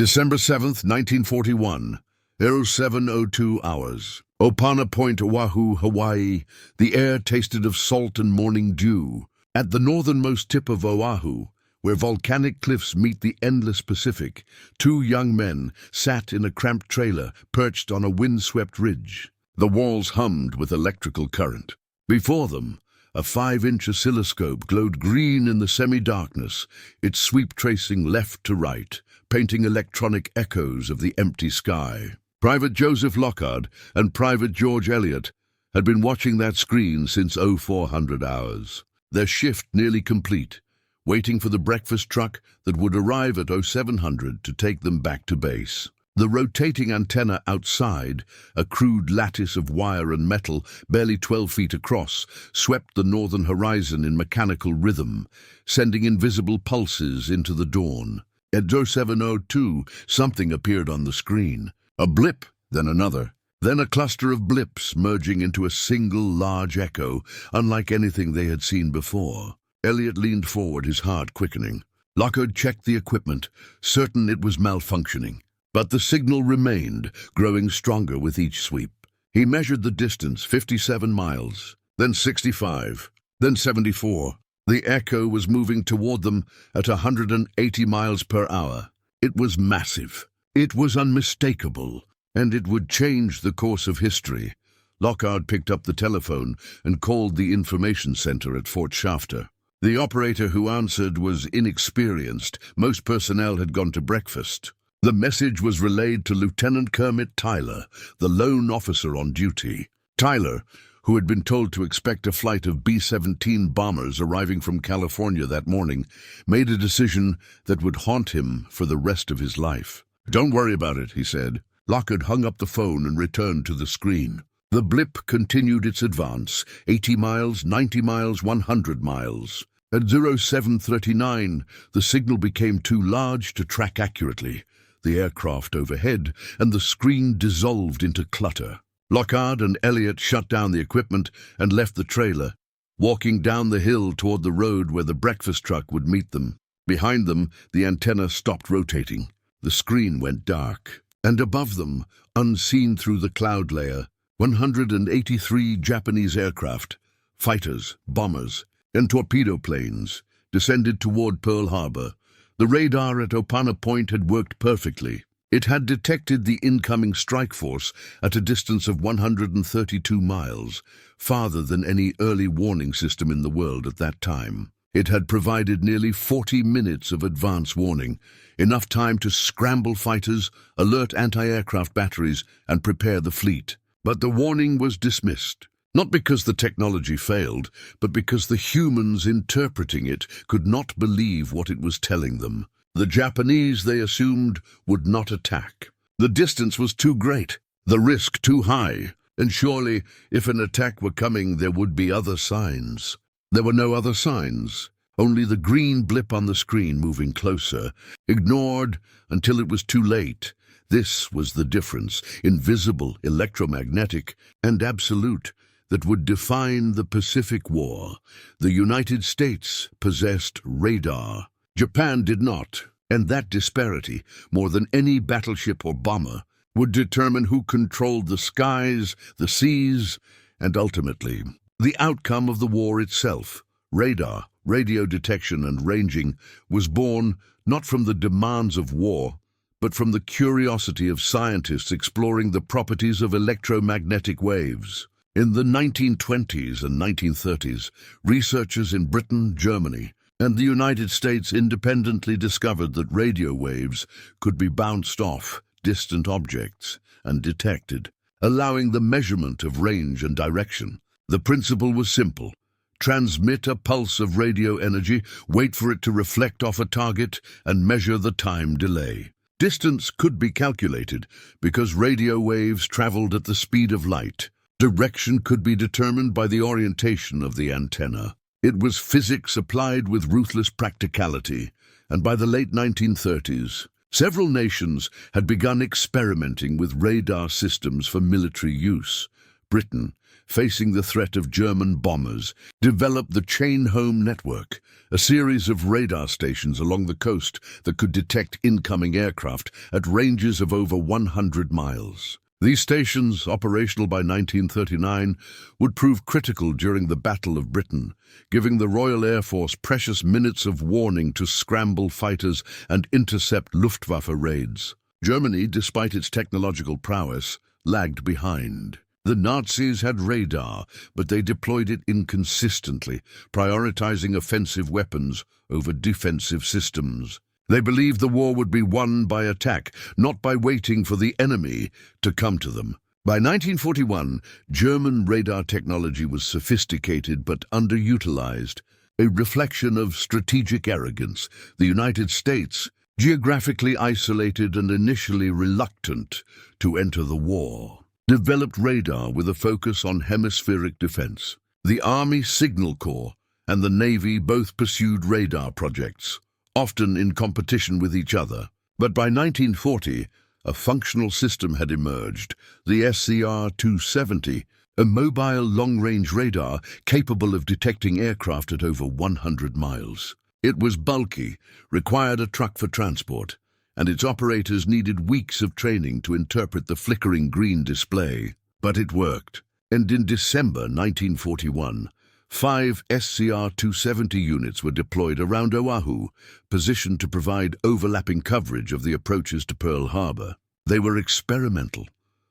December 7th, 1941, 07:02 hours. Opana Point, Oahu, Hawaii. The air tasted of salt and morning dew. At the northernmost tip of Oahu, where volcanic cliffs meet the endless Pacific, two young men sat in a cramped trailer perched on a windswept ridge. The walls hummed with electrical current. Before them, a 5-inch oscilloscope glowed green in the semi-darkness, its sweep tracing left to right, painting electronic echoes of the empty sky. Private Joseph Lockhart and Private George Elliott had been watching that screen since 0400 hours. Their shift nearly complete, waiting for the breakfast truck that would arrive at 0700 to take them back to base. The rotating antenna outside, a crude lattice of wire and metal barely 12 feet across, swept the northern horizon in mechanical rhythm, sending invisible pulses into the dawn. At 0702, something appeared on the screen. A blip, then another, then a cluster of blips merging into a single large echo, unlike anything they had seen before. Elliot leaned forward, his heart quickening. Lockhart checked the equipment, certain it was malfunctioning. But the signal remained, growing stronger with each sweep. He measured the distance, 57 miles, then 65, then 74. The echo was moving toward them at 180 miles per hour. It was massive. It was unmistakable, and it would change the course of history. Lockhart picked up the telephone and called the information center at Fort Shafter. The operator who answered was inexperienced. Most personnel had gone to breakfast. The message was relayed to Lieutenant Kermit Tyler, the lone officer on duty. Tyler, who had been told to expect a flight of B-17 bombers arriving from California that morning, made a decision that would haunt him for the rest of his life. "Don't worry about it," he said. Lockhart hung up the phone and returned to the screen. The blip continued its advance, 80 miles, 90 miles, 100 miles. At 0739, the signal became too large to track accurately. The aircraft overhead, and the screen dissolved into clutter. Lockhart and Elliott shut down the equipment and left the trailer, walking down the hill toward the road where the breakfast truck would meet them. Behind them, the antenna stopped rotating. The screen went dark, and above them, unseen through the cloud layer, 183 Japanese aircraft, fighters, bombers, and torpedo planes, descended toward Pearl Harbor. The radar at Opana Point had worked perfectly. It had detected the incoming strike force at a distance of 132 miles, farther than any early warning system in the world at that time. It had provided nearly 40 minutes of advance warning, enough time to scramble fighters, alert anti-aircraft batteries, and prepare the fleet. But the warning was dismissed. Not because the technology failed, but because the humans interpreting it could not believe what it was telling them. The Japanese, they assumed, would not attack. The distance was too great, the risk too high, and surely, if an attack were coming, there would be other signs. There were no other signs, only the green blip on the screen moving closer, ignored until it was too late. This was the difference, invisible, electromagnetic, and absolute, that would define the Pacific War. The United States possessed radar. Japan did not, and that disparity, more than any battleship or bomber, would determine who controlled the skies, the seas, and ultimately, the outcome of the war itself. Radar, radio detection and ranging, was born not from the demands of war, but from the curiosity of scientists exploring the properties of electromagnetic waves. In the 1920s and 1930s, researchers in Britain, Germany, and the United States independently discovered that radio waves could be bounced off distant objects and detected, allowing the measurement of range and direction. The principle was simple. Transmit a pulse of radio energy, wait for it to reflect off a target, and measure the time delay. Distance could be calculated because radio waves traveled at the speed of light. Direction could be determined by the orientation of the antenna. It was physics applied with ruthless practicality, and by the late 1930s, several nations had begun experimenting with radar systems for military use. Britain, facing the threat of German bombers, developed the Chain Home Network, a series of radar stations along the coast that could detect incoming aircraft at ranges of over 100 miles. These stations, operational by 1939, would prove critical during the Battle of Britain, giving the Royal Air Force precious minutes of warning to scramble fighters and intercept Luftwaffe raids. Germany, despite its technological prowess, lagged behind. The Nazis had radar, but they deployed it inconsistently, prioritizing offensive weapons over defensive systems. They believed the war would be won by attack, not by waiting for the enemy to come to them. By 1941, German radar technology was sophisticated but underutilized, a reflection of strategic arrogance. The United States, geographically isolated and initially reluctant to enter the war, developed radar with a focus on hemispheric defense. The Army Signal Corps and the Navy both pursued radar projects, often in competition with each other. But by 1940, a functional system had emerged, the SCR-270, a mobile long-range radar capable of detecting aircraft at over 100 miles. It was bulky, required a truck for transport, and its operators needed weeks of training to interpret the flickering green display. But it worked, and in December 1941, 5 SCR-270 units were deployed around Oahu, positioned to provide overlapping coverage of the approaches to Pearl Harbor. They were experimental,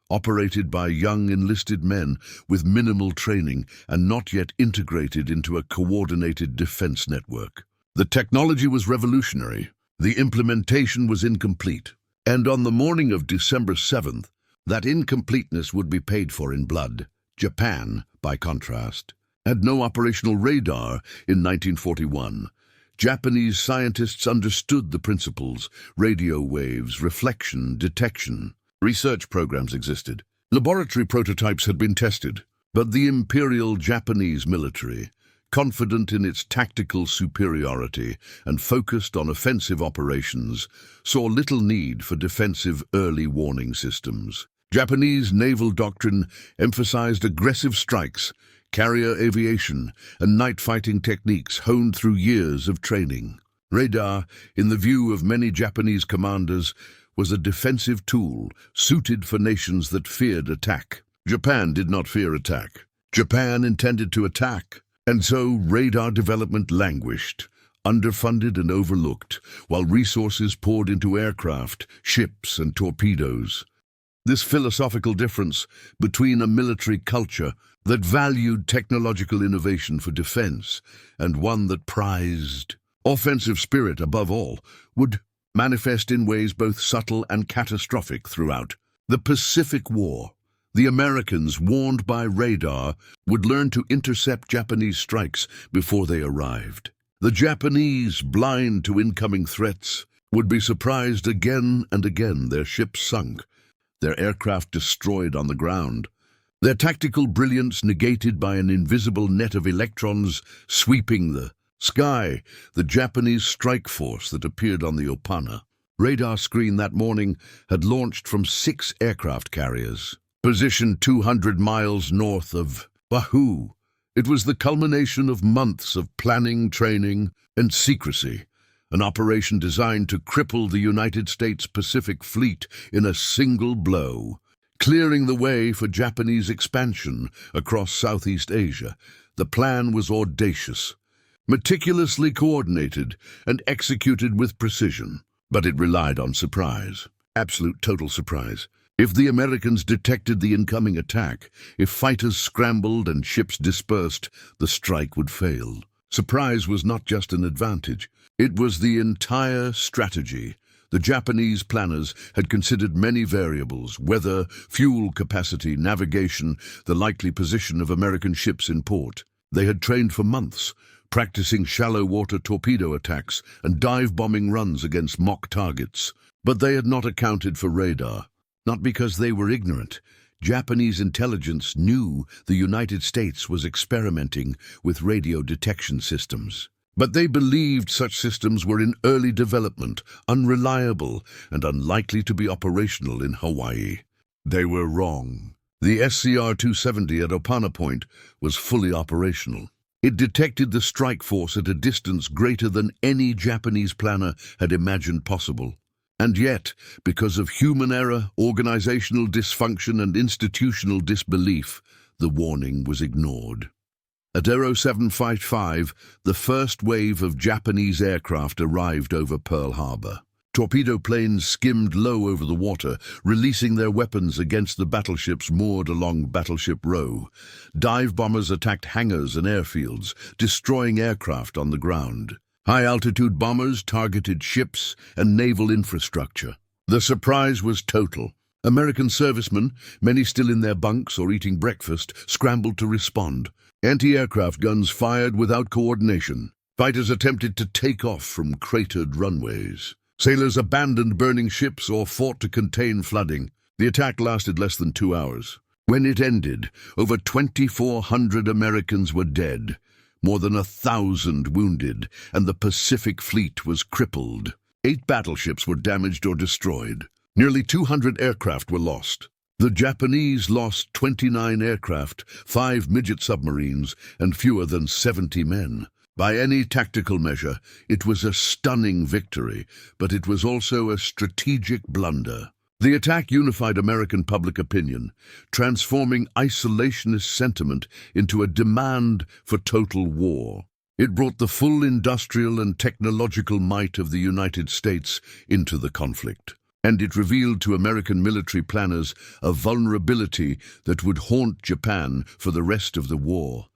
operated by young enlisted men with minimal training and not yet integrated into a coordinated defense network. The technology was revolutionary, the implementation was incomplete, and on the morning of December 7th, that incompleteness would be paid for in blood. Japan, by contrast, had no operational radar in 1941. Japanese scientists understood the principles: radio waves, reflection, detection. Research programs existed. Laboratory prototypes had been tested, but the Imperial Japanese military, confident in its tactical superiority and focused on offensive operations, saw little need for defensive early warning systems. Japanese naval doctrine emphasized aggressive strikes, carrier aviation, and night-fighting techniques honed through years of training. Radar, in the view of many Japanese commanders, was a defensive tool suited for nations that feared attack. Japan did not fear attack. Japan intended to attack, and so radar development languished, underfunded and overlooked, while resources poured into aircraft, ships, and torpedoes. This philosophical difference between a military culture that valued technological innovation for defense and one that prized offensive spirit above all would manifest in ways both subtle and catastrophic throughout the Pacific War. The Americans, warned by radar, would learn to intercept Japanese strikes before they arrived. The Japanese, blind to incoming threats, would be surprised again and again, their ships sunk, their aircraft destroyed on the ground, their tactical brilliance negated by an invisible net of electrons sweeping the sky. The Japanese strike force that appeared on the Opana radar screen that morning had launched from 6 aircraft carriers, positioned 200 miles north of Oahu. It was the culmination of months of planning, training, and secrecy, an operation designed to cripple the United States Pacific Fleet in a single blow, clearing the way for Japanese expansion across Southeast Asia. The plan was audacious, meticulously coordinated, and executed with precision, but it relied on surprise, absolute total surprise. If the Americans detected the incoming attack, if fighters scrambled and ships dispersed, the strike would fail. Surprise was not just an advantage, it was the entire strategy. The Japanese planners had considered many variables: weather, fuel capacity, navigation, the likely position of American ships in port. They had trained for months, practicing shallow water torpedo attacks and dive-bombing runs against mock targets. But they had not accounted for radar. Not because they were ignorant. Japanese intelligence knew the United States was experimenting with radio detection systems. But they believed such systems were in early development, unreliable, and unlikely to be operational in Hawaii. They were wrong. The SCR-270 at Opana Point was fully operational. It detected the strike force at a distance greater than any Japanese planner had imagined possible. And yet, because of human error, organizational dysfunction, and institutional disbelief, the warning was ignored. At 0755, the first wave of Japanese aircraft arrived over Pearl Harbor. Torpedo planes skimmed low over the water, releasing their weapons against the battleships moored along Battleship Row. Dive bombers attacked hangars and airfields, destroying aircraft on the ground. High-altitude bombers targeted ships and naval infrastructure. The surprise was total. American servicemen, many still in their bunks or eating breakfast, scrambled to respond. Anti-aircraft guns fired without coordination. Fighters attempted to take off from cratered runways. Sailors abandoned burning ships or fought to contain flooding. The attack lasted less than 2 hours. When it ended, over 2,400 Americans were dead, more than 1,000 wounded, and the Pacific Fleet was crippled. 8 battleships were damaged or destroyed. Nearly 200 aircraft were lost. The Japanese lost 29 aircraft, 5 midget submarines, and fewer than 70 men. By any tactical measure, it was a stunning victory, but it was also a strategic blunder. The attack unified American public opinion, transforming isolationist sentiment into a demand for total war. It brought the full industrial and technological might of the United States into the conflict. And it revealed to American military planners a vulnerability that would haunt Japan for the rest of the war: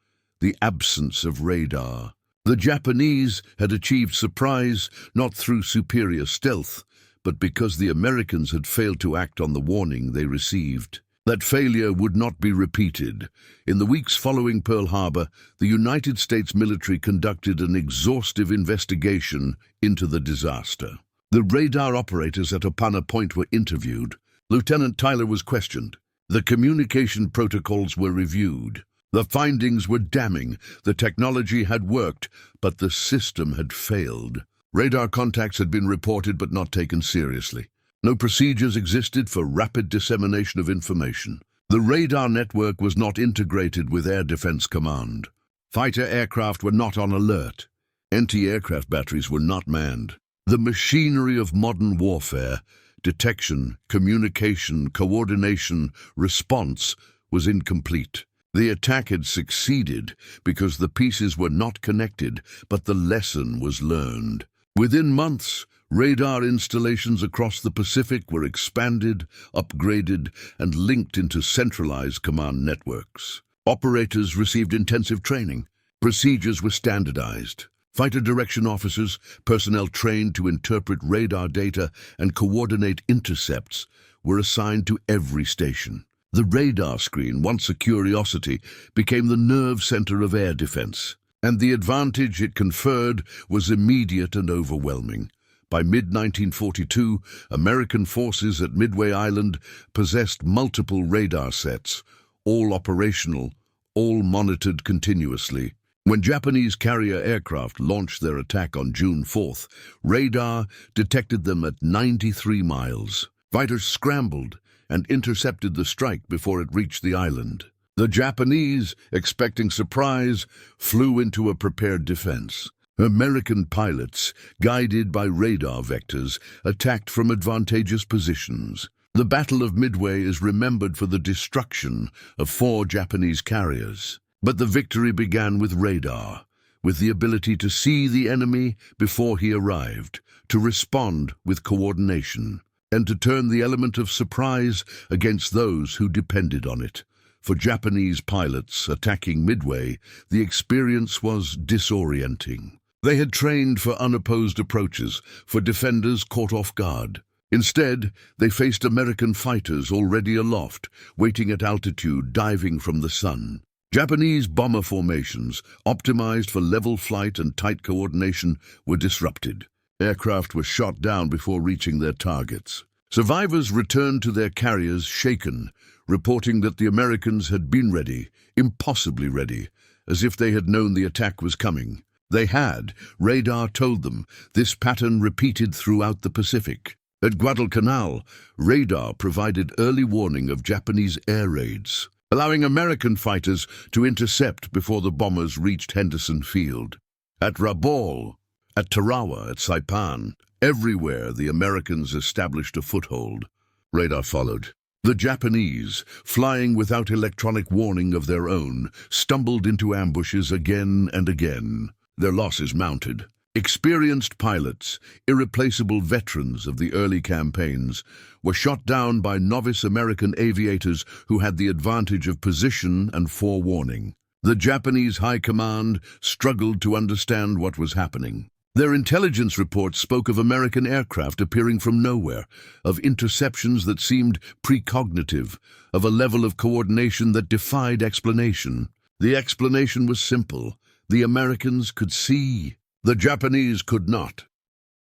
the absence of radar. The Japanese had achieved surprise not through superior stealth, but because the Americans had failed to act on the warning they received. That failure would not be repeated. In the weeks following Pearl Harbor, the United States military conducted an exhaustive investigation into the disaster. The radar operators at Opana Point were interviewed. Lieutenant Tyler was questioned. The communication protocols were reviewed. The findings were damning. The technology had worked, but the system had failed. Radar contacts had been reported but not taken seriously. No procedures existed for rapid dissemination of information. The radar network was not integrated with Air Defense Command. Fighter aircraft were not on alert. Anti-aircraft batteries were not manned. The machinery of modern warfare, detection, communication, coordination, response, was incomplete. The attack had succeeded because the pieces were not connected, but the lesson was learned. Within months, radar installations across the Pacific were expanded, upgraded, and linked into centralized command networks. Operators received intensive training. Procedures were standardized. Fighter direction officers, personnel trained to interpret radar data and coordinate intercepts, were assigned to every station. The radar screen, once a curiosity, became the nerve center of air defense, and the advantage it conferred was immediate and overwhelming. By mid-1942, American forces at Midway Island possessed multiple radar sets, all operational, all monitored continuously. When Japanese carrier aircraft launched their attack on June 4th, radar detected them at 93 miles. Fighters scrambled and intercepted the strike before it reached the island. The Japanese, expecting surprise, flew into a prepared defense. American pilots, guided by radar vectors, attacked from advantageous positions. The Battle of Midway is remembered for the destruction of 4 Japanese carriers. But the victory began with radar, with the ability to see the enemy before he arrived, to respond with coordination, and to turn the element of surprise against those who depended on it. For Japanese pilots attacking Midway, the experience was disorienting. They had trained for unopposed approaches, for defenders caught off guard. Instead, they faced American fighters already aloft, waiting at altitude, diving from the sun. Japanese bomber formations, optimized for level flight and tight coordination, were disrupted. Aircraft were shot down before reaching their targets. Survivors returned to their carriers shaken, reporting that the Americans had been ready, impossibly ready, as if they had known the attack was coming. They had, radar told them, this pattern repeated throughout the Pacific. At Guadalcanal, radar provided early warning of Japanese air raids, allowing American fighters to intercept before the bombers reached Henderson Field. At Rabaul, at Tarawa, at Saipan, everywhere the Americans established a foothold. Radar followed. The Japanese, flying without electronic warning of their own, stumbled into ambushes again and again. Their losses mounted. Experienced pilots, irreplaceable veterans of the early campaigns, were shot down by novice American aviators who had the advantage of position and forewarning. The Japanese high command struggled to understand what was happening. Their intelligence reports spoke of American aircraft appearing from nowhere, of interceptions that seemed precognitive, of a level of coordination that defied explanation. The explanation was simple. The Americans could see. The Japanese could not.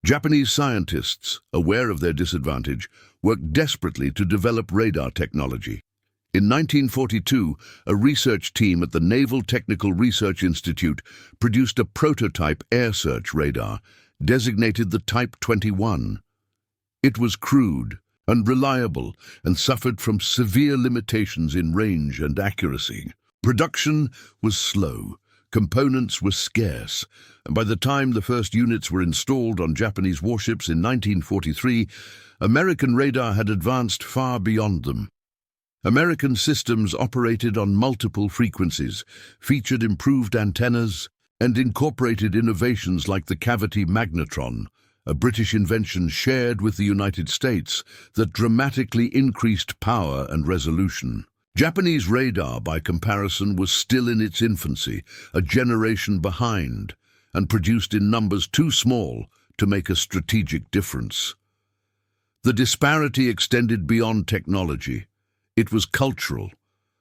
Japanese scientists, aware of their disadvantage, worked desperately to develop radar technology. In 1942, a research team at the Naval Technical Research Institute produced a prototype air search radar, designated the Type 21. It was crude, unreliable, and suffered from severe limitations in range and accuracy. Production was slow. Components were scarce, and by the time the first units were installed on Japanese warships in 1943, American radar had advanced far beyond them. American systems operated on multiple frequencies, featured improved antennas, and incorporated innovations like the cavity magnetron, a British invention shared with the United States that dramatically increased power and resolution. Japanese radar, by comparison, was still in its infancy, a generation behind, and produced in numbers too small to make a strategic difference. The disparity extended beyond technology. It was cultural.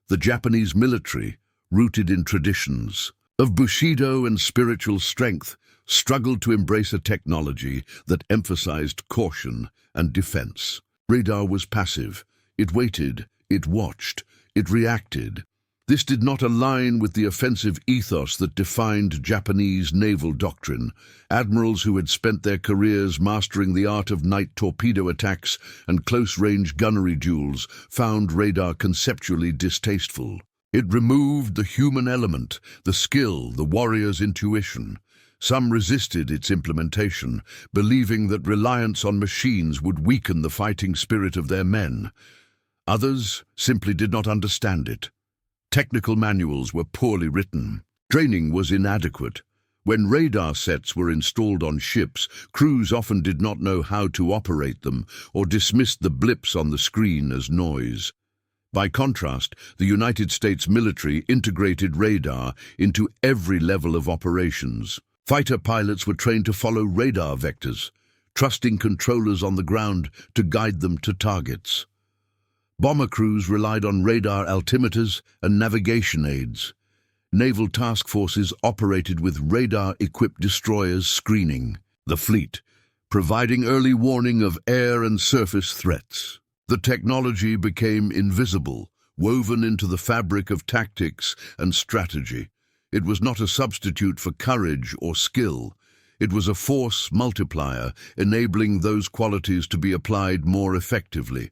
The Japanese military, rooted in traditions of Bushido and spiritual strength, struggled to embrace a technology that emphasized caution and defense. Radar was passive. It waited, it watched, it reacted. This did not align with the offensive ethos that defined Japanese naval doctrine. Admirals who had spent their careers mastering the art of night torpedo attacks and close-range gunnery duels found radar conceptually distasteful. It removed the human element, the skill, the warrior's intuition. Some resisted its implementation, believing that reliance on machines would weaken the fighting spirit of their men. Others simply did not understand it. Technical manuals were poorly written. Training was inadequate. When radar sets were installed on ships, crews often did not know how to operate them or dismissed the blips on the screen as noise. By contrast, the United States military integrated radar into every level of operations. Fighter pilots were trained to follow radar vectors, trusting controllers on the ground to guide them to targets. Bomber crews relied on radar altimeters and navigation aids. Naval task forces operated with radar-equipped destroyers screening the fleet, providing early warning of air and surface threats. The technology became invisible, woven into the fabric of tactics and strategy. It was not a substitute for courage or skill. It was a force multiplier, enabling those qualities to be applied more effectively.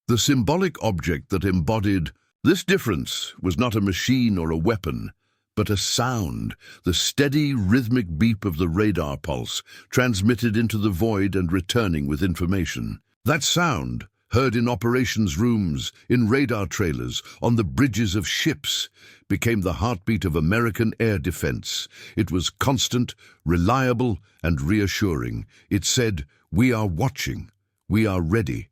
The symbolic object that embodied this difference was not a machine or a weapon, but a sound, the steady, rhythmic beep of the radar pulse, transmitted into the void and returning with information. That sound, heard in operations rooms, in radar trailers, on the bridges of ships, became the heartbeat of American air defense. It was constant, reliable, and reassuring. It said, "We are watching. We are ready.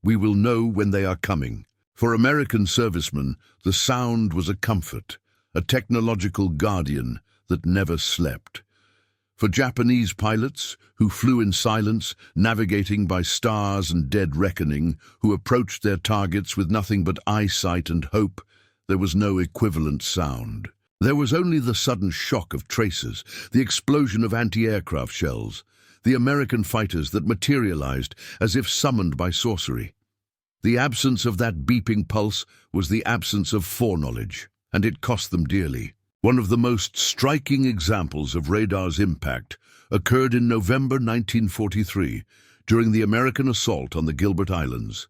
We will know when they are coming." For American servicemen, the sound was a comfort, a technological guardian that never slept. For Japanese pilots, who flew in silence, navigating by stars and dead reckoning, who approached their targets with nothing but eyesight and hope, there was no equivalent sound. There was only the sudden shock of tracers, the explosion of anti-aircraft shells, the American fighters that materialized as if summoned by sorcery. The absence of that beeping pulse was the absence of foreknowledge, and it cost them dearly. One of the most striking examples of radar's impact occurred in November 1943, during the American assault on the Gilbert Islands.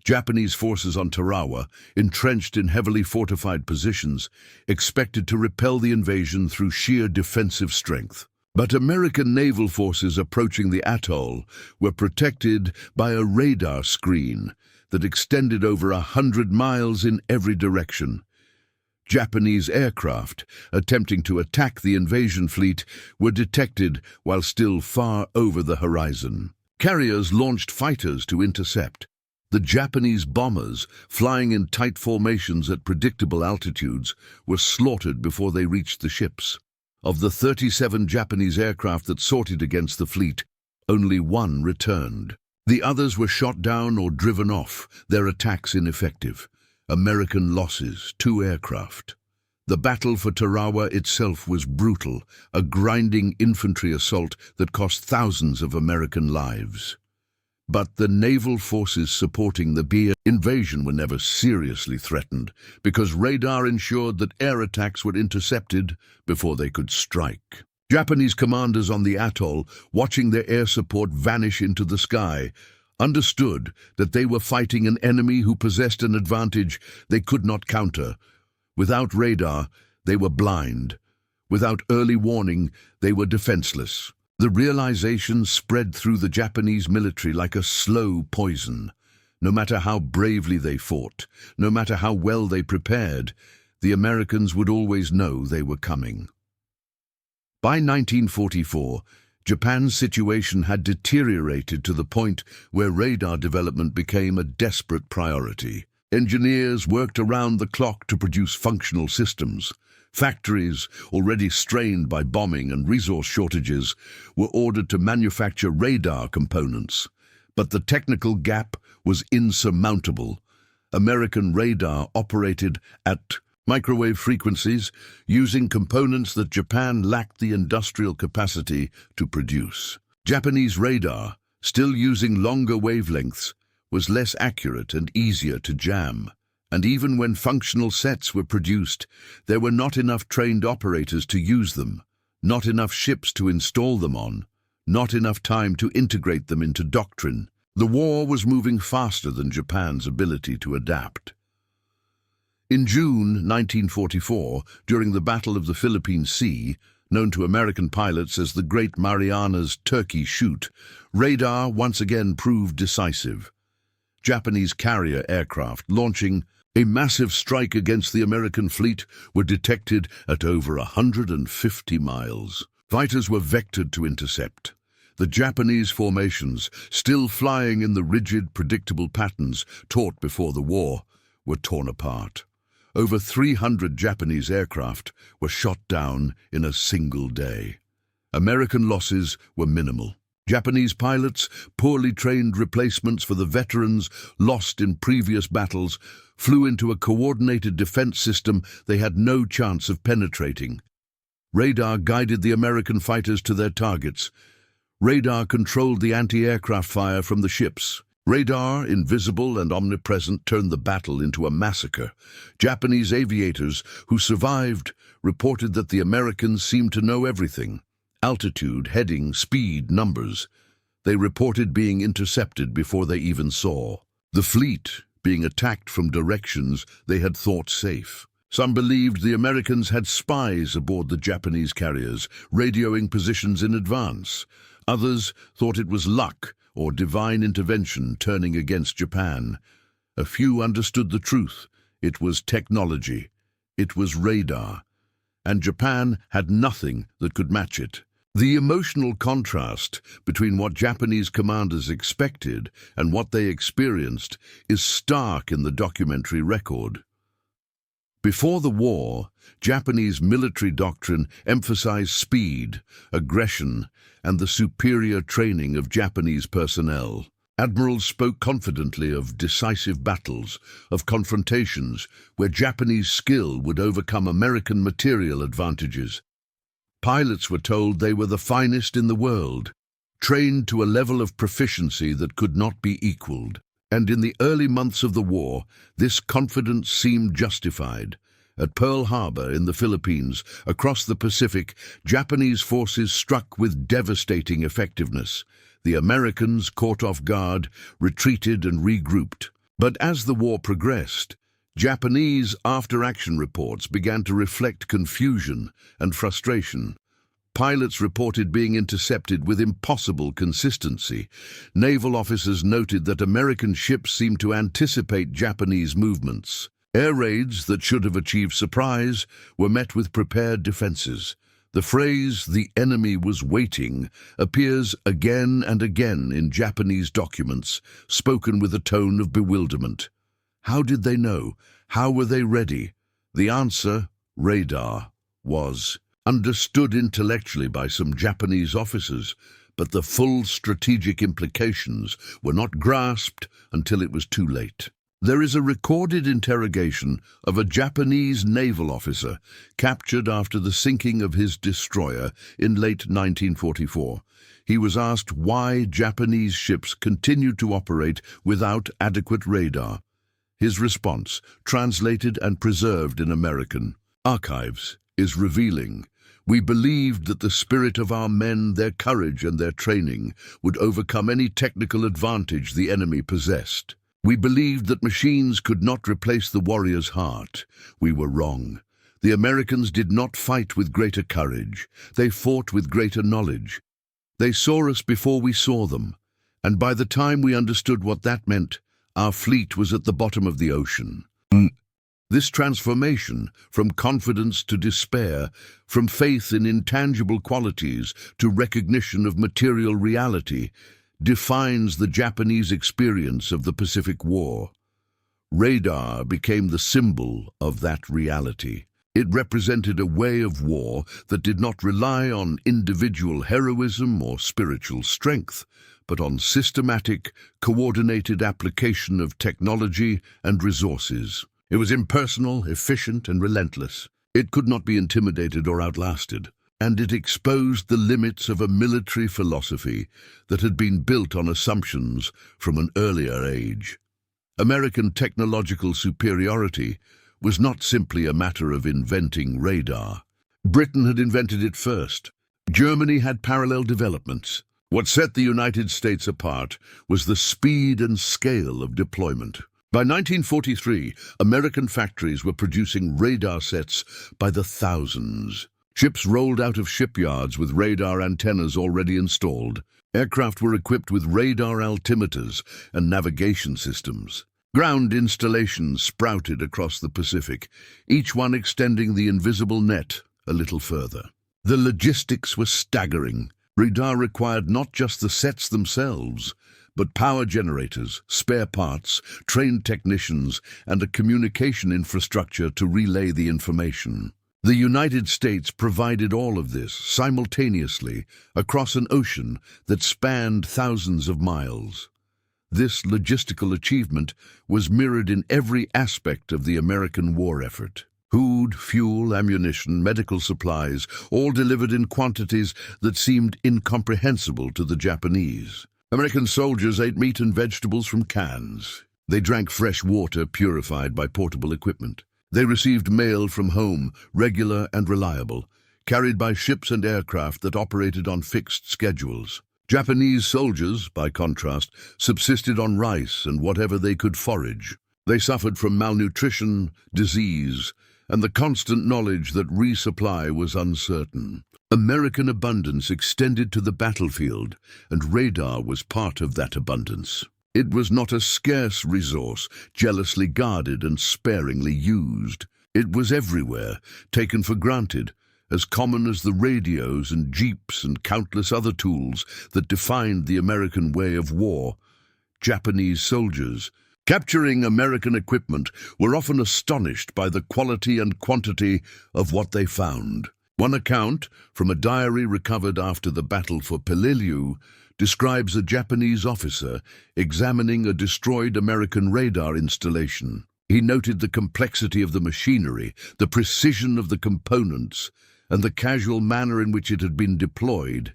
Japanese forces on Tarawa, entrenched in heavily fortified positions, expected to repel the invasion through sheer defensive strength. But American naval forces approaching the atoll were protected by a radar screen that extended over 100 miles in every direction. Japanese aircraft attempting to attack the invasion fleet were detected while still far over the horizon. Carriers launched fighters to intercept. The Japanese bombers, flying in tight formations at predictable altitudes, were slaughtered before they reached the ships. Of the 37 Japanese aircraft that sorted against the fleet, only one returned. The others were shot down or driven off, their attacks ineffective. American losses, 2 aircraft. The battle for Tarawa itself was brutal, a grinding infantry assault that cost thousands of American lives. But the naval forces supporting the invasion were never seriously threatened because radar ensured that air attacks were intercepted before they could strike. Japanese commanders on the atoll, watching their air support vanish into the sky, understood that they were fighting an enemy who possessed an advantage they could not counter. Without radar, they were blind. Without early warning, they were defenseless. The realization spread through the Japanese military like a slow poison. No matter how bravely they fought, no matter how well they prepared, the Americans would always know they were coming. By 1944, Japan's situation had deteriorated to the point where radar development became a desperate priority. Engineers worked around the clock to produce functional systems. Factories, already strained by bombing and resource shortages, were ordered to manufacture radar components. But the technical gap was insurmountable. American radar operated at microwave frequencies, using components that Japan lacked the industrial capacity to produce. Japanese radar, still using longer wavelengths, was less accurate and easier to jam. And even when functional sets were produced, there were not enough trained operators to use them, not enough ships to install them on, not enough time to integrate them into doctrine. The war was moving faster than Japan's ability to adapt. In June 1944, during the Battle of the Philippine Sea, known to American pilots as the Great Marianas Turkey Shoot, radar once again proved decisive. Japanese carrier aircraft launching a massive strike against the American fleet were detected at over 150 miles. Fighters were vectored to intercept. The Japanese formations, still flying in the rigid, predictable patterns taught before the war, were torn apart. Over 300 Japanese aircraft were shot down in a single day. American losses were minimal. Japanese pilots, poorly trained replacements for the veterans lost in previous battles, flew into a coordinated defense system they had no chance of penetrating. Radar guided the American fighters to their targets. Radar controlled the anti-aircraft fire from the ships. Radar, invisible and omnipresent, turned the battle into a massacre. Japanese aviators who survived reported that the Americans seemed to know everything. Altitude, heading, speed, numbers. They reported being intercepted before they even saw. The fleet being attacked from directions they had thought safe. Some believed the Americans had spies aboard the Japanese carriers, radioing positions in advance. Others thought it was luck or divine intervention turning against Japan. A few understood the truth. It was technology. It was radar. And Japan had nothing that could match it. The emotional contrast between what Japanese commanders expected and what they experienced is stark in the documentary record. Before the war, Japanese military doctrine emphasized speed, aggression, and the superior training of Japanese personnel. Admirals spoke confidently of decisive battles, of confrontations where Japanese skill would overcome American material advantages. Pilots were told they were the finest in the world, trained to a level of proficiency that could not be equaled. And in the early months of the war, this confidence seemed justified. At Pearl Harbor in the Philippines, across the Pacific, Japanese forces struck with devastating effectiveness. The Americans, caught off guard, retreated and regrouped. But as the war progressed, Japanese after-action reports began to reflect confusion and frustration. Pilots reported being intercepted with impossible consistency. Naval officers noted that American ships seemed to anticipate Japanese movements. Air raids that should have achieved surprise were met with prepared defenses. The phrase, "the enemy was waiting," appears again and again in Japanese documents, spoken with a tone of bewilderment. How did they know? How were they ready? The answer, radar, was understood intellectually by some Japanese officers, but the full strategic implications were not grasped until it was too late. There is a recorded interrogation of a Japanese naval officer captured after the sinking of his destroyer in late 1944. He was asked why Japanese ships continued to operate without adequate radar. His response, translated and preserved in American archives, is revealing. "We believed that the spirit of our men, their courage and their training would overcome any technical advantage the enemy possessed. We believed that machines could not replace the warrior's heart. We were wrong. The Americans did not fight with greater courage. They fought with greater knowledge. They saw us before we saw them, and by the time we understood what that meant, our fleet was at the bottom of the ocean." This transformation, from confidence to despair, from faith in intangible qualities to recognition of material reality, defines the Japanese experience of the Pacific War. Radar became the symbol of that reality. It represented a way of war that did not rely on individual heroism or spiritual strength, but on systematic, coordinated application of technology and resources. It was impersonal, efficient, and relentless. It could not be intimidated or outlasted, and it exposed the limits of a military philosophy that had been built on assumptions from an earlier age. American technological superiority was not simply a matter of inventing radar. Britain had invented it first. Germany had parallel developments. What set the United States apart was the speed and scale of deployment. By 1943, American factories were producing radar sets by the thousands. Ships rolled out of shipyards with radar antennas already installed. Aircraft were equipped with radar altimeters and navigation systems. Ground installations sprouted across the Pacific, each one extending the invisible net a little further. The logistics were staggering. Radar required not just the sets themselves, but power generators, spare parts, trained technicians, and a communication infrastructure to relay the information. The United States provided all of this simultaneously across an ocean that spanned thousands of miles. This logistical achievement was mirrored in every aspect of the American war effort. Food, fuel, ammunition, medical supplies, all delivered in quantities that seemed incomprehensible to the Japanese. American soldiers ate meat and vegetables from cans. They drank fresh water purified by portable equipment. They received mail from home, regular and reliable, carried by ships and aircraft that operated on fixed schedules. Japanese soldiers, by contrast, subsisted on rice and whatever they could forage. They suffered from malnutrition, disease, and the constant knowledge that resupply was uncertain. American abundance extended to the battlefield, and radar was part of that abundance. It was not a scarce resource, jealously guarded and sparingly used. It was everywhere, taken for granted, as common as the radios and jeeps and countless other tools that defined the American way of war. Japanese soldiers, capturing American equipment, were often astonished by the quality and quantity of what they found. One account, from a diary recovered after the battle for Peleliu, describes a Japanese officer examining a destroyed American radar installation. He noted the complexity of the machinery, the precision of the components, and the casual manner in which it had been deployed,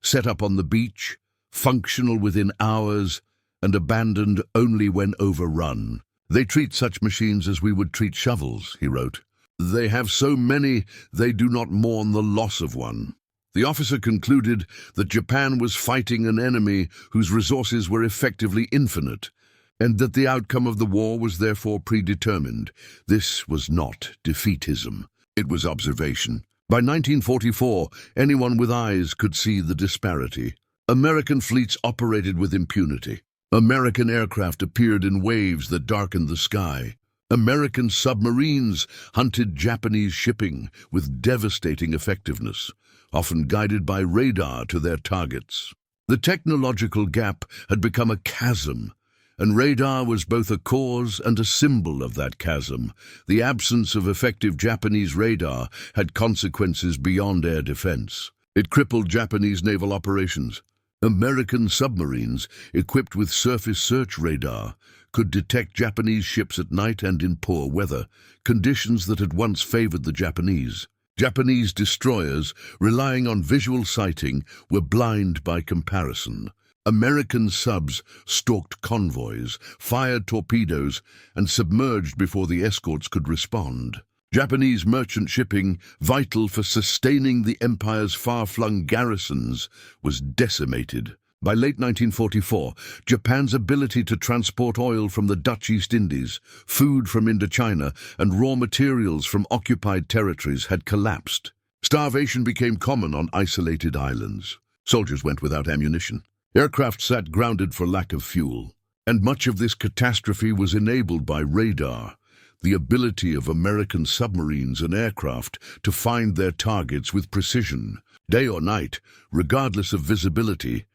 set up on the beach, functional within hours, and abandoned only when overrun. "They treat such machines as we would treat shovels," he wrote. "They have so many, they do not mourn the loss of one." The officer concluded that Japan was fighting an enemy whose resources were effectively infinite, and that the outcome of the war was therefore predetermined. This was not defeatism. It was observation. By 1944, anyone with eyes could see the disparity. American fleets operated with impunity. American aircraft appeared in waves that darkened the sky. American submarines hunted Japanese shipping with devastating effectiveness, often guided by radar to their targets. The technological gap had become a chasm, and radar was both a cause and a symbol of that chasm. The absence of effective Japanese radar had consequences beyond air defense. It crippled Japanese naval operations. American submarines, equipped with surface search radar, could detect Japanese ships at night and in poor weather, conditions that had once favored the Japanese. Japanese destroyers, relying on visual sighting, were blind by comparison. American subs stalked convoys, fired torpedoes, and submerged before the escorts could respond. Japanese merchant shipping, vital for sustaining the empire's far-flung garrisons, was decimated. By late 1944, Japan's ability to transport oil from the Dutch East Indies, food from Indochina, and raw materials from occupied territories had collapsed. Starvation became common on isolated islands. Soldiers went without ammunition. Aircraft sat grounded for lack of fuel. And much of this catastrophe was enabled by radar, the ability of American submarines and aircraft to find their targets with precision. Day or night, regardless of visibility,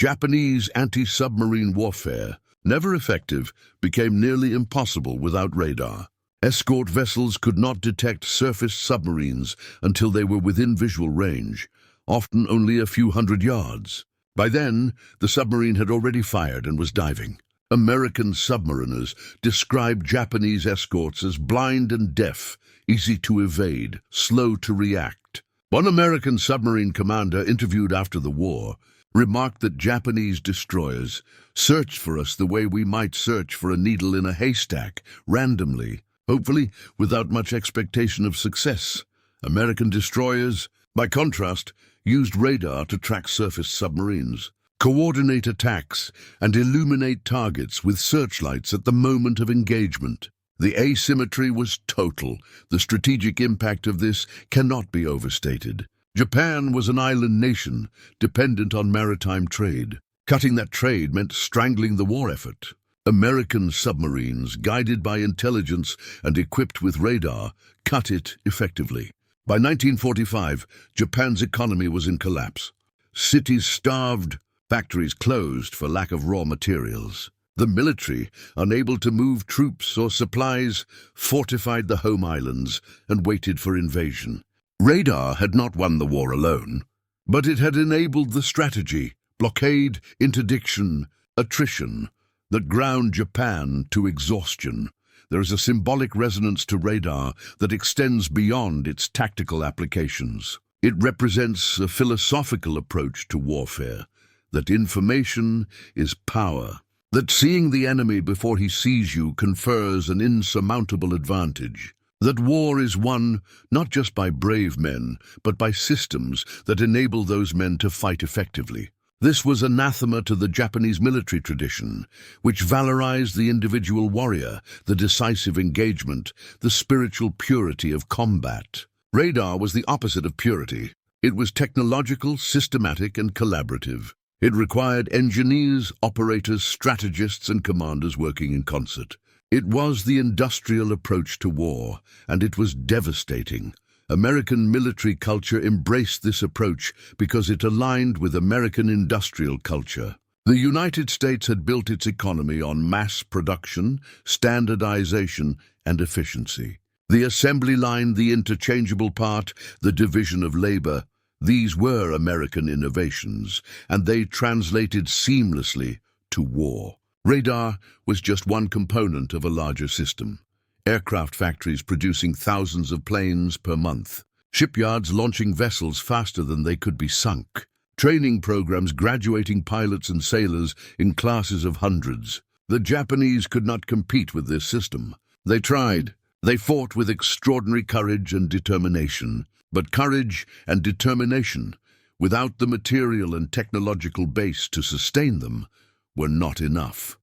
Japanese anti-submarine warfare, never effective, became nearly impossible without radar. Escort vessels could not detect surface submarines until they were within visual range, often only a few hundred yards. By then, the submarine had already fired and was diving. American submariners described Japanese escorts as blind and deaf, easy to evade, slow to react. One American submarine commander interviewed after the war remarked that Japanese destroyers searched for us the way we might search for a needle in a haystack, randomly, hopefully without much expectation of success. American destroyers, by contrast, used radar to track surface submarines, coordinate attacks, and illuminate targets with searchlights at the moment of engagement. The asymmetry was total. The strategic impact of this cannot be overstated. Japan was an island nation, dependent on maritime trade. Cutting that trade meant strangling the war effort. American submarines, guided by intelligence and equipped with radar, cut it effectively. By 1945, Japan's economy was in collapse. Cities starved, factories closed for lack of raw materials. The military, unable to move troops or supplies, fortified the home islands and waited for invasion. Radar had not won the war alone, but it had enabled the strategy, blockade, interdiction, attrition, that ground Japan to exhaustion. There is a symbolic resonance to radar that extends beyond its tactical applications. It represents a philosophical approach to warfare, that information is power, that seeing the enemy before he sees you confers an insurmountable advantage, that war is won not just by brave men, but by systems that enable those men to fight effectively. This was anathema to the Japanese military tradition, which valorized the individual warrior, the decisive engagement, the spiritual purity of combat. Radar was the opposite of purity. It was technological, systematic, and collaborative. It required engineers, operators, strategists, and commanders working in concert. It was the industrial approach to war, and it was devastating. American military culture embraced this approach because it aligned with American industrial culture. The United States had built its economy on mass production, standardization, and efficiency. The assembly line, the interchangeable part, the division of labor, these were American innovations, and they translated seamlessly to war. Radar was just one component of a larger system. Aircraft factories producing thousands of planes per month. Shipyards launching vessels faster than they could be sunk. Training programs graduating pilots and sailors in classes of hundreds. The Japanese could not compete with this system. They tried. They fought with extraordinary courage and determination. But courage and determination without the material and technological base to sustain them, were not enough.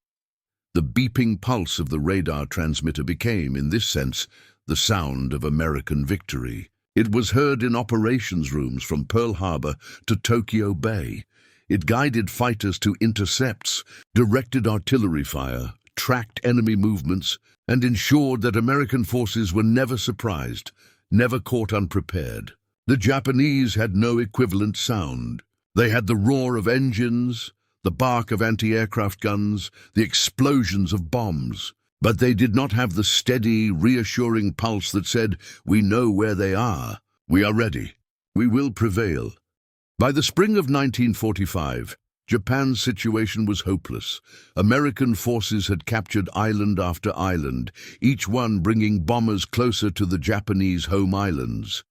The beeping pulse of the radar transmitter became, in this sense, the sound of American victory. It was heard in operations rooms from Pearl Harbor to Tokyo Bay. It guided fighters to intercepts, directed artillery fire, tracked enemy movements, and ensured that American forces were never surprised, never caught unprepared. The Japanese had no equivalent sound. They had the roar of engines, the bark of anti-aircraft guns, the explosions of bombs. But they did not have the steady, reassuring pulse that said, "We know where they are. We are ready. We will prevail." By the spring of 1945, Japan's situation was hopeless. American forces had captured island after island, each one bringing bombers closer to the Japanese home islands.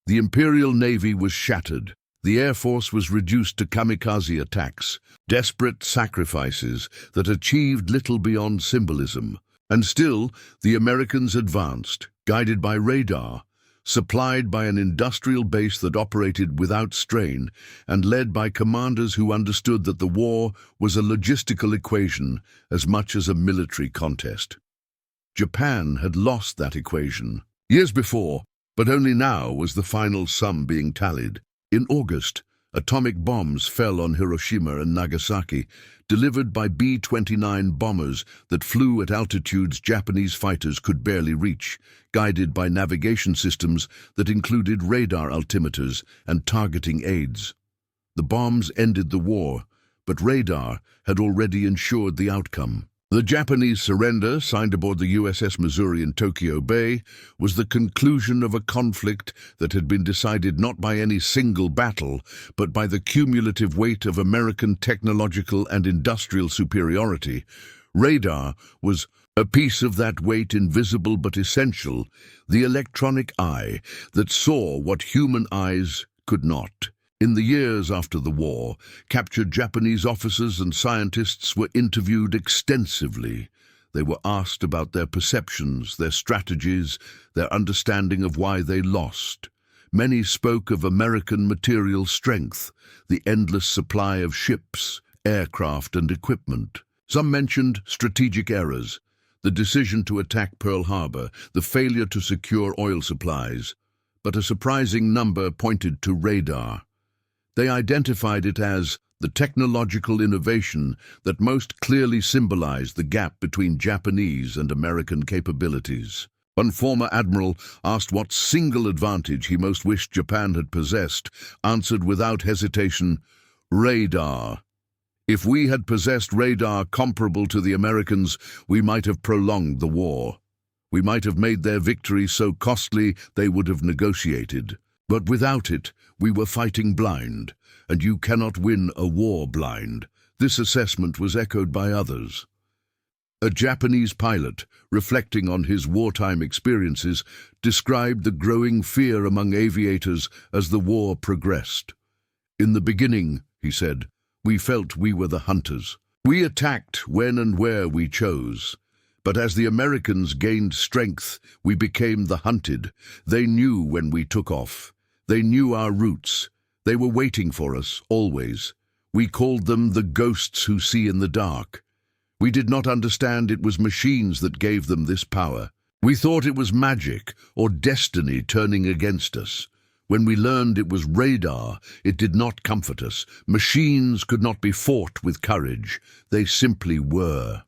The Imperial Navy was shattered. The Air Force was reduced to kamikaze attacks, desperate sacrifices that achieved little beyond symbolism. And still, the Americans advanced, guided by radar, supplied by an industrial base that operated without strain, and led by commanders who understood that the war was a logistical equation as much as a military contest. Japan had lost that equation years before, but only now was the final sum being tallied. In August, atomic bombs fell on Hiroshima and Nagasaki, delivered by B-29 bombers that flew at altitudes Japanese fighters could barely reach, guided by navigation systems that included radar altimeters and targeting aids. The bombs ended the war, but radar had already ensured the outcome. The Japanese surrender, signed aboard the USS Missouri in Tokyo Bay, was the conclusion of a conflict that had been decided not by any single battle, but by the cumulative weight of American technological and industrial superiority. Radar was a piece of that weight, invisible but essential, the electronic eye that saw what human eyes could not. In the years after the war, captured Japanese officers and scientists were interviewed extensively. They were asked about their perceptions, their strategies, their understanding of why they lost. Many spoke of American material strength, the endless supply of ships, aircraft, and equipment. Some mentioned strategic errors, the decision to attack Pearl Harbor, the failure to secure oil supplies, but a surprising number pointed to radar. They identified it as the technological innovation that most clearly symbolized the gap between Japanese and American capabilities. One former admiral, asked what single advantage he most wished Japan had possessed, answered without hesitation, radar. If we had possessed radar comparable to the Americans, we might have prolonged the war. We might have made their victory so costly they would have negotiated. But without it, we were fighting blind, and you cannot win a war blind. This assessment was echoed by others. A Japanese pilot, reflecting on his wartime experiences, described the growing fear among aviators as the war progressed. "In the beginning," he said, "we felt we were the hunters. We attacked when and where we chose. But as the Americans gained strength, we became the hunted. They knew when we took off. They knew our routes. They were waiting for us, always. We called them the ghosts who see in the dark. We did not understand it was machines that gave them this power. We thought it was magic or destiny turning against us. When we learned it was radar, it did not comfort us. Machines could not be fought with courage. They simply were."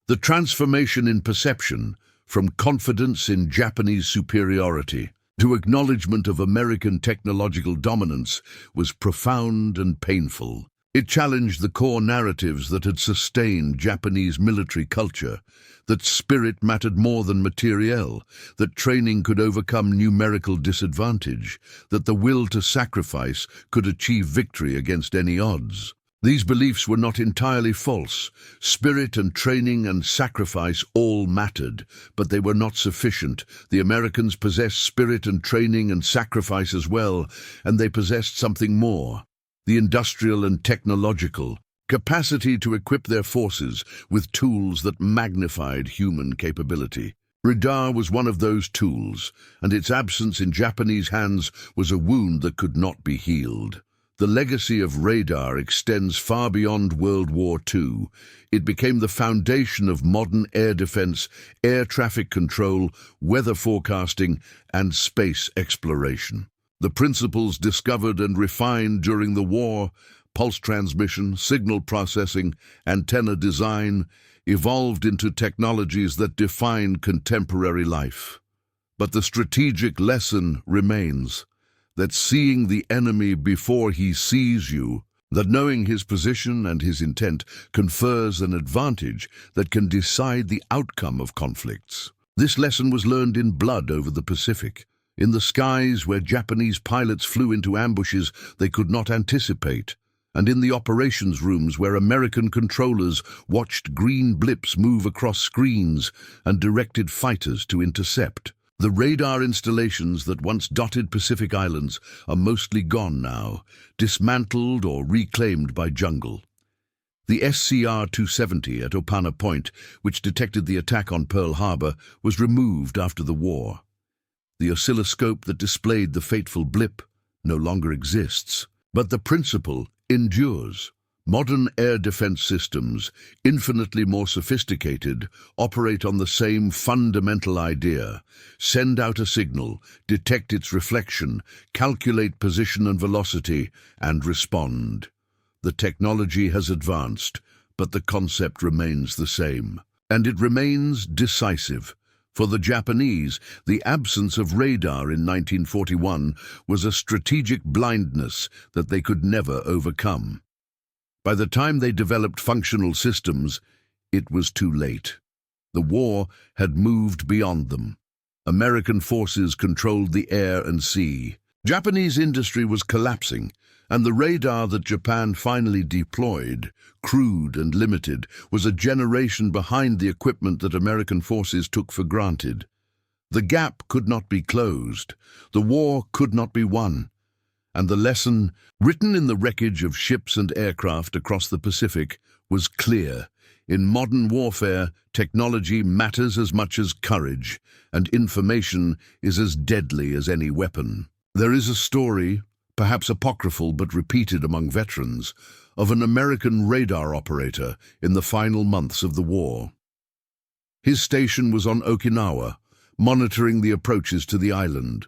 The transformation in perception, from confidence in Japanese superiority to acknowledgement of American technological dominance, was profound and painful. It challenged the core narratives that had sustained Japanese military culture, that spirit mattered more than materiel, that training could overcome numerical disadvantage, that the will to sacrifice could achieve victory against any odds. These beliefs were not entirely false. Spirit and training and sacrifice all mattered, but they were not sufficient. The Americans possessed spirit and training and sacrifice as well, and they possessed something more: the industrial and technological capacity to equip their forces with tools that magnified human capability. Radar was one of those tools, and its absence in Japanese hands was a wound that could not be healed. The legacy of radar extends far beyond World War II. It became the foundation of modern air defense, air traffic control, weather forecasting, and space exploration. The principles discovered and refined during the war, pulse transmission, signal processing, antenna design, evolved into technologies that define contemporary life. But the strategic lesson remains that seeing the enemy before he sees you, that knowing his position and his intent confers an advantage that can decide the outcome of conflicts. This lesson was learned in blood over the Pacific, in the skies where Japanese pilots flew into ambushes they could not anticipate, and in the operations rooms where American controllers watched green blips move across screens and directed fighters to intercept. The radar installations that once dotted Pacific Islands are mostly gone now, dismantled or reclaimed by jungle. The SCR-270 at Opana Point, which detected the attack on Pearl Harbor, was removed after the war. The oscilloscope that displayed the fateful blip no longer exists, but the principle endures. Modern air defense systems, infinitely more sophisticated, operate on the same fundamental idea: send out a signal, detect its reflection, calculate position and velocity, and respond. The technology has advanced, but the concept remains the same. And it remains decisive. For the Japanese, the absence of radar in 1941 was a strategic blindness that they could never overcome. By the time they developed functional systems, it was too late. The war had moved beyond them. American forces controlled the air and sea. Japanese industry was collapsing, and the radar that Japan finally deployed, crude and limited, was a generation behind the equipment that American forces took for granted. The gap could not be closed. The war could not be won. And the lesson, written in the wreckage of ships and aircraft across the Pacific, was clear. In modern warfare, technology matters as much as courage, and information is as deadly as any weapon. There is a story, perhaps apocryphal but repeated among veterans, of an American radar operator in the final months of the war. His station was on Okinawa, monitoring the approaches to the island.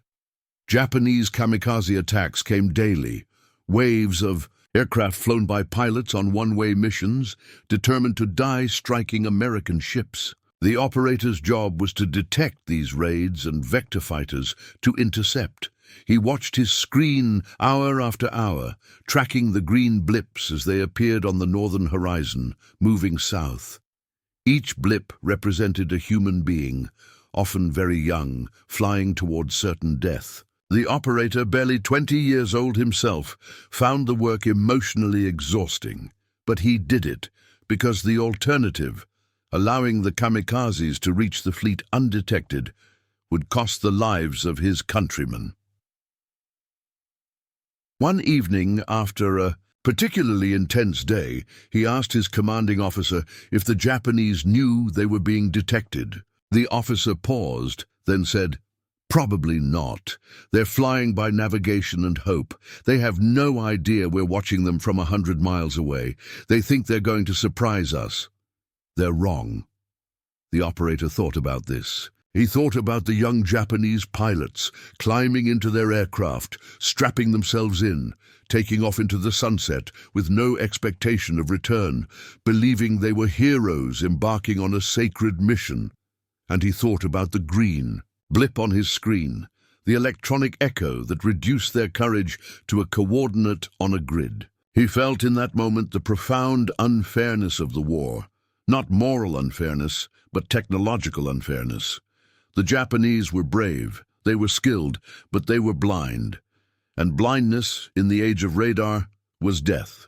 Japanese kamikaze attacks came daily, waves of aircraft flown by pilots on one-way missions, determined to die striking American ships. The operator's job was to detect these raids and vector fighters to intercept. He watched his screen hour after hour, tracking the green blips as they appeared on the northern horizon, moving south. Each blip represented a human being, often very young, flying towards certain death. The operator, barely 20 years old himself, found the work emotionally exhausting, but he did it because the alternative, allowing the kamikazes to reach the fleet undetected, would cost the lives of his countrymen. One evening, after a particularly intense day, he asked his commanding officer if the Japanese knew they were being detected. The officer paused, then said, "Probably not. They're flying by navigation and hope. They have no idea we're watching them from 100 miles away. They think they're going to surprise us." They're wrong. The operator thought about this. He thought about the young Japanese pilots climbing into their aircraft, strapping themselves in, taking off into the sunset with no expectation of return, believing they were heroes embarking on a sacred mission. And he thought about the green blip on his screen, the electronic echo that reduced their courage to a coordinate on a grid. He felt in that moment the profound unfairness of the war, not moral unfairness, but technological unfairness. The Japanese were brave, they were skilled, but they were blind. And blindness, in the age of radar, was death.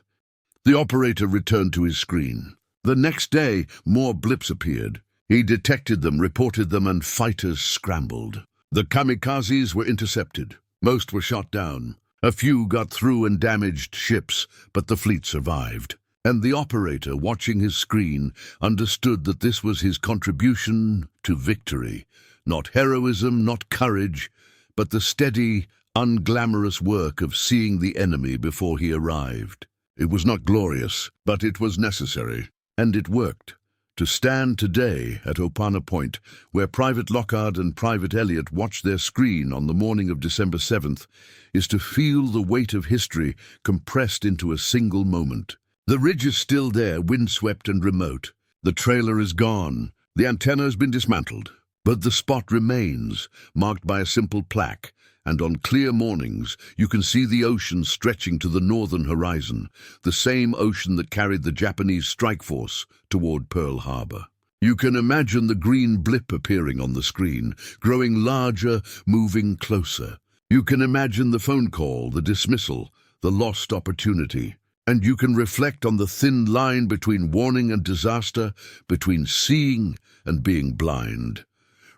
The operator returned to his screen. The next day, more blips appeared. He detected them, reported them, and fighters scrambled. The kamikazes were intercepted. Most were shot down. A few got through and damaged ships, but the fleet survived. And the operator watching his screen understood that this was his contribution to victory. Not heroism, not courage, but the steady, unglamorous work of seeing the enemy before he arrived. It was not glorious, but it was necessary, and it worked. To stand today at Opana Point, where Private Lockard and Private Elliott watched their screen on the morning of December 7th, is to feel the weight of history compressed into a single moment. The ridge is still there, windswept and remote. The trailer is gone. The antenna has been dismantled. But the spot remains, marked by a simple plaque, and on clear mornings you can see the ocean stretching to the northern horizon, the same ocean that carried the Japanese strike force toward Pearl Harbor. You can imagine the green blip appearing on the screen, growing larger, moving closer. You can imagine the phone call, the dismissal, the lost opportunity. And you can reflect on the thin line between warning and disaster, between seeing and being blind.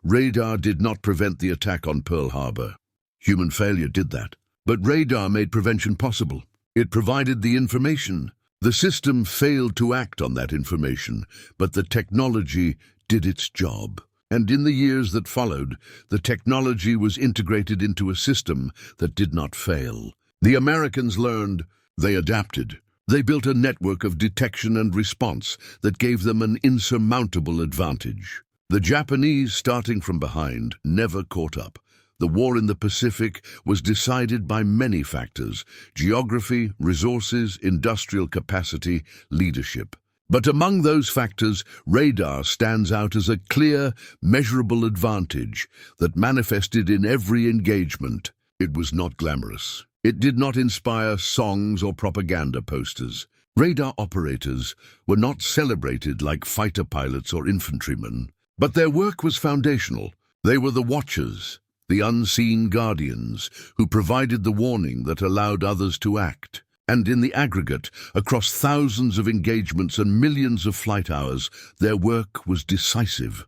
Radar did not prevent the attack on Pearl Harbor. Human failure did that. But radar made prevention possible. It provided the information. The system failed to act on that information, but the technology did its job. And in the years that followed, the technology was integrated into a system that did not fail. The Americans learned. They adapted. They built a network of detection and response that gave them an insurmountable advantage. The Japanese, starting from behind, never caught up. The war in the Pacific was decided by many factors: geography, resources, industrial capacity, leadership. But among those factors, radar stands out as a clear, measurable advantage that manifested in every engagement. It was not glamorous. It did not inspire songs or propaganda posters. Radar operators were not celebrated like fighter pilots or infantrymen, but their work was foundational. They were the watchers, the unseen guardians, who provided the warning that allowed others to act. And in the aggregate, across thousands of engagements and millions of flight hours, their work was decisive.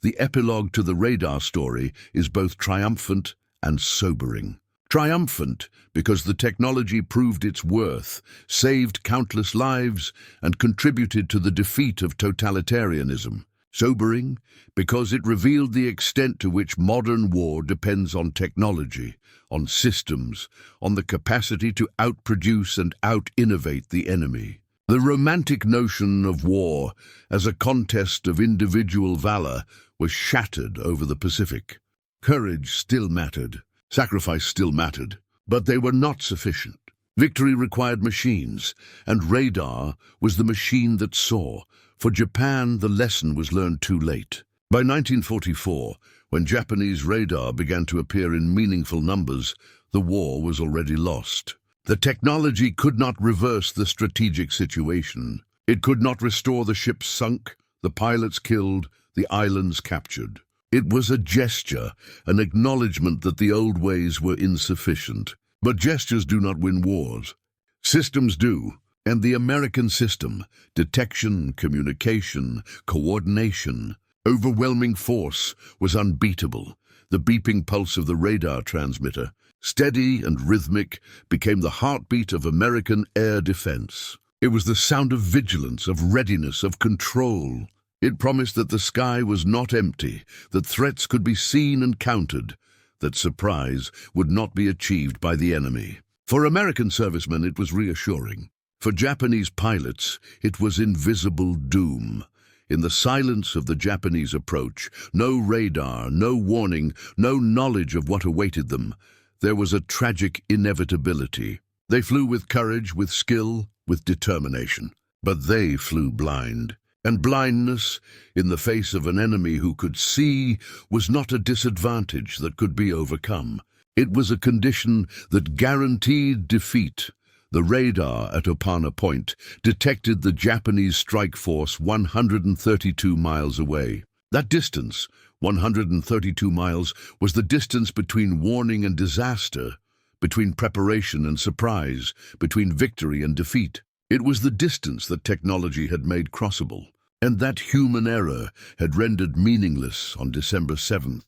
The epilogue to the radar story is both triumphant and sobering. Triumphant because the technology proved its worth, saved countless lives, and contributed to the defeat of totalitarianism. Sobering because it revealed the extent to which modern war depends on technology, on systems, on the capacity to outproduce and out-innovate the enemy. The romantic notion of war as a contest of individual valor was shattered over the Pacific. Courage still mattered. Sacrifice still mattered, but they were not sufficient. Victory required machines, and radar was the machine that saw. For Japan, the lesson was learned too late. By 1944, when Japanese radar began to appear in meaningful numbers, the war was already lost. The technology could not reverse the strategic situation. It could not restore the ships sunk, the pilots killed, the islands captured. It was a gesture, an acknowledgement that the old ways were insufficient. But gestures do not win wars. Systems do. And the American system, detection, communication, coordination, overwhelming force, was unbeatable. The beeping pulse of the radar transmitter, steady and rhythmic, became the heartbeat of American air defense. It was the sound of vigilance, of readiness, of control. It promised that the sky was not empty, that threats could be seen and countered, that surprise would not be achieved by the enemy. For American servicemen, it was reassuring. For Japanese pilots, it was invisible doom. In the silence of the Japanese approach, no radar, no warning, no knowledge of what awaited them, there was a tragic inevitability. They flew with courage, with skill, with determination. But they flew blind. And blindness, in the face of an enemy who could see, was not a disadvantage that could be overcome. It was a condition that guaranteed defeat. The radar at Opana Point detected the Japanese strike force 132 miles away. That distance, 132 miles, was the distance between warning and disaster, between preparation and surprise, between victory and defeat. It was the distance that technology had made crossable, and that human error had rendered meaningless on December 7th.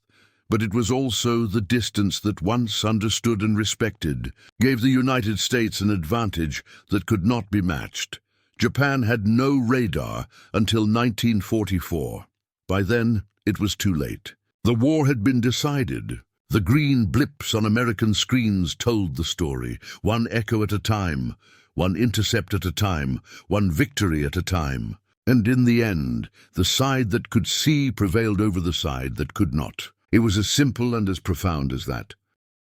But it was also the distance that, once understood and respected, gave the United States an advantage that could not be matched. Japan had no radar until 1944. By then, it was too late. The war had been decided. The green blips on American screens told the story, one echo at a time, one intercept at a time, one victory at a time. And in the end, the side that could see prevailed over the side that could not. It was as simple and as profound as that.